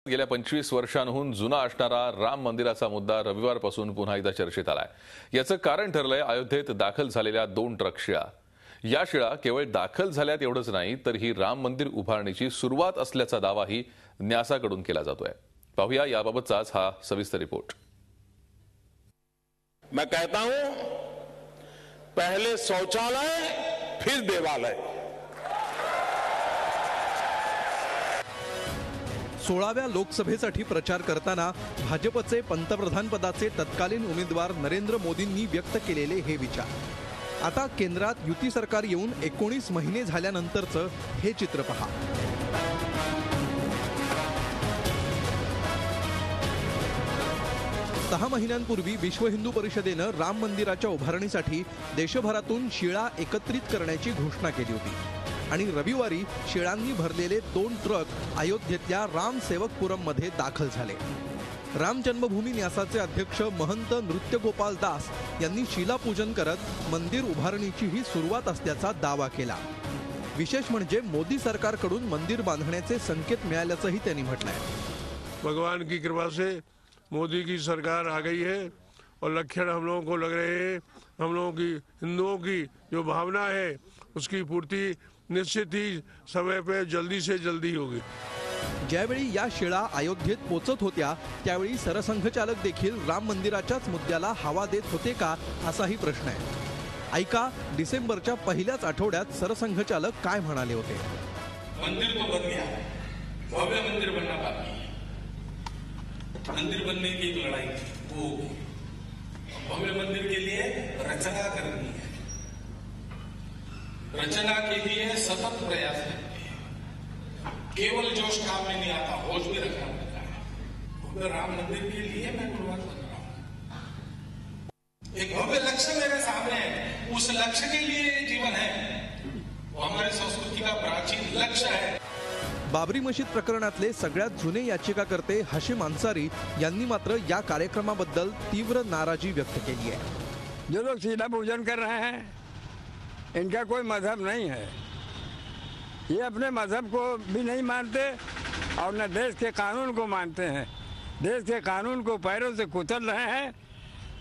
गेल्या 25 वर्षांहून जुना असणारा राम मंदिराचा मुद्दा रविवारपासून पुन्हा एकदा चर्चेत आलाय। याचं कारण ठरलंय अयोध्येत दाखल झालेल्या 2 ट्रक शिळा। या शिळा केवळ दाखल झाल्यात एवढंच नाही, तर ही राम मंदिर उभारणीची सुरुवात असल्याचा दावाही न्यासाकडून केला जातोय। पाहूया याबाबतचाच हा सविस्तर रिपोर्ट। मैं कहता हूं, पहले शौचालय फिर देवालय। 16व्या लोकसभेसाठी प्रचार करताना भाजपचे पंतप्रधान पदाचे तत्कालीन उमेदवार नरेंद्र मोदींनी व्यक्त केलेले हे विचार आता केंद्रात युती सरकार येऊन 19 महिने झाल्यानंतरचं हे चित्र पहा। दहा महिन्यांपूर्वी विश्व हिंदू परिषदेनं राम मंदिराच्या उभारणीसाठी देशभरातून शिळा एकत्रित करण्याची घोषणा केली होती आणि रविवारी शिळांनी भरलेले 2 ट्रक अयोध्येतल्या राम सेवकपुरम मध्ये दाखल झाले। राम जन्मभूमी न्यासाचे अध्यक्ष महंत नृत्यगोपाल दास यांनी शिलापूजन करत मंदिर उभारणीची ही सुरुवात असल्याचा दावा केला। विशेष म्हणजे मोदी सरकारकडून मंदिर बांधण्याचे संकेत मिळाल्याचंही त्यांनी म्हटलंय। भगवान की कृपा से मोदी की सरकार आ गई है और लक्षण हम लोगों को लग रहे हैं। हम लोगों की हिंदुओं की जो भावना है उसकी पूर्ति निश्चित ही समय पे जल्दी से जल्दी होगी। ज्यावेळी या शिळा अयोध्येत पोहोचत होत्या त्यावेळी सरसंघचालक देखील राम मंदिराच्याच मुद्द्याला हवा देत होते का, असाही प्रश्न आहे। ऐका डिसेंबरच्या पहिल्याच आठवड्यात सरसंघचालक काय म्हणाले होते। मंदिर तो बन गया, भव्य मंदिर बनना बाकी है। मंदिर बनने की एक लड़ाई थी, वो भव्य मंदिर के लिए रचना करनी है। रचना के लिए सतत प्रयास करते हैं। केवल जोश काम में नहीं आता, होश भी रखना पड़ता है। भव्य राम मंदिर के लिए मैं गुरुवार कर रहा हूं। एक भव्य लक्ष्य मेरे सामने है, उस लक्ष्य के लिए जीवन है। वो हमारी संस्कृति का प्राचीन लक्ष्य है। बाबरी मशीद प्रकरणातले सगळ्यात जुने याचिकाकर्ते हाशिम अन्सारी यांनी मात्र या कार्यक्रमाबद्दल तीव्र नाराजी व्यक्त केली आहे। जो लोग शिला पूजन कर रहे हैं इनका कोई मजहब नहीं है। ये अपने मजहब को भी नहीं मानते और न देश के कानून को मानते हैं। देश के कानून को पैरों से कुचल रहे हैं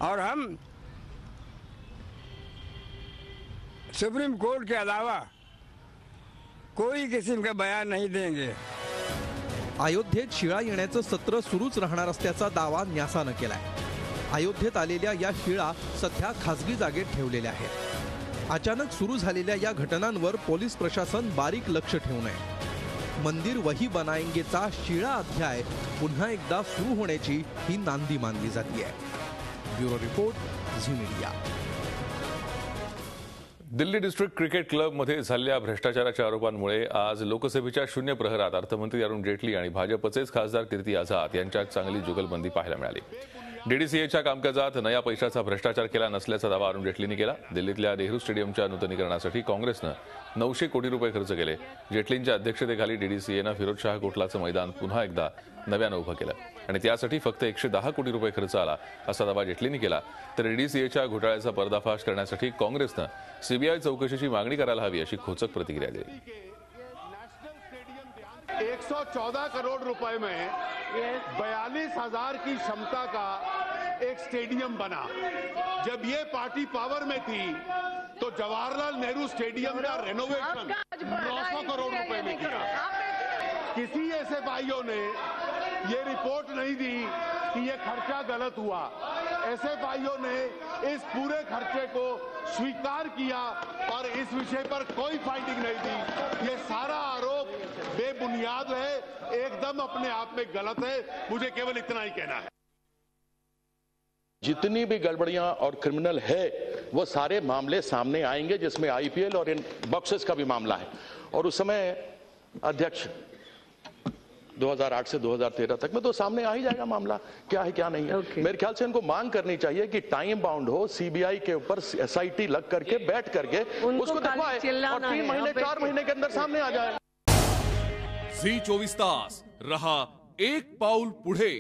और हम सुप्रीम कोर्ट के अलावा कोई किस्म का बयान नहीं देंगे। अयोध्येत शिळा येण्याचं सत्र सुरूच राहणार असल्याचा दावा न्यासानं केलाय। अयोध्येत आलेल्या या शिळा सध्या खासगी जागेत ठेवलेल्या आहेत। अचानक सुरू झालेल्या या घटनांवर पोलीस प्रशासन बारीक लक्ष ठेवून आहे। मंदिर वही बनाएंगेचा शिळा अध्याय पुन्हा एकदा सुरू होण्याची ही नांदी मानली जाते आहे। Bureau report, Zee Media. Delhi district cricket क्लबमध्ये झालेल्या भ्रष्टाचाराच्या आरोपांमुळे आज लोकसभेच्या शून्य प्रहरात अर्थमंत्री अरुण जेटली आणि भाजपचेच खासदार कीर्ती आझाद यांच्यात चांगली जुगलबंदी पाहायला मिळाली। डीडीसीएच्या कामकाजात नया पैशाचा भ्रष्टाचार केला नसल्याचा दावा अरुण जेटलींनी केला। दिल्लीतल्या नेहरू स्टेडियमच्या नूतनीकरणासाठी काँग्रेसनं 900 कोटी रुपये खर्च केले। जेटलींच्या अध्यक्षतेखाली डीडीसीएनं फिरोजशाह कोटलाचं मैदान पुन्हा एकदा नव्यानं उभं केलं आणि त्यासाठी फक्त 110 कोटी रुपये खर्च आला असा दावा जेटलींनी केला। तर डीडीसीएच्या घोटाळ्याचा पर्दाफाश करण्यासाठी काँग्रेसनं सीबीआय चौकशीची मागणी करायला हवी अशी खोचक प्रतिक्रिया दिली। 114 करोड़ रुपए में 42,000 की क्षमता का एक स्टेडियम बना। जब ये पार्टी पावर में थी तो जवाहरलाल नेहरू स्टेडियम का रेनोवेशन 900 करोड़ रुपए में किया। किसी ऐसे भाइयों ने ये रिपोर्ट नहीं दी कि ये खर्चा गलत हुआ। ऐसे भाइयों ने इस पूरे खर्चे को स्वीकार किया और इस विषय पर कोई फाइंडिंग नहीं दी। ये सारा आरोप बेबुनियाद है, एकदम अपने आप में गलत है। मुझे केवल इतना ही कहना है। जितनी भी गड़बड़ियां और क्रिमिनल है वो सारे मामले सामने आएंगे, जिसमें आईपीएल और इन बॉक्सेस का भी मामला है। और उस समय अध्यक्ष 2008 से 2013 तक में तो सामने आ ही जाएगा मामला क्या है क्या नहीं है। मेरे ख्याल से इनको मांग करनी चाहिए कि टाइम बाउंड हो, सीबीआई के ऊपर एसआईटी लग करके बैठ करके उसको दिखवाए और 3 महीने 4 महीने के अंदर सामने आ जाए। झी 24 तास रहा एक पाऊल पुढे।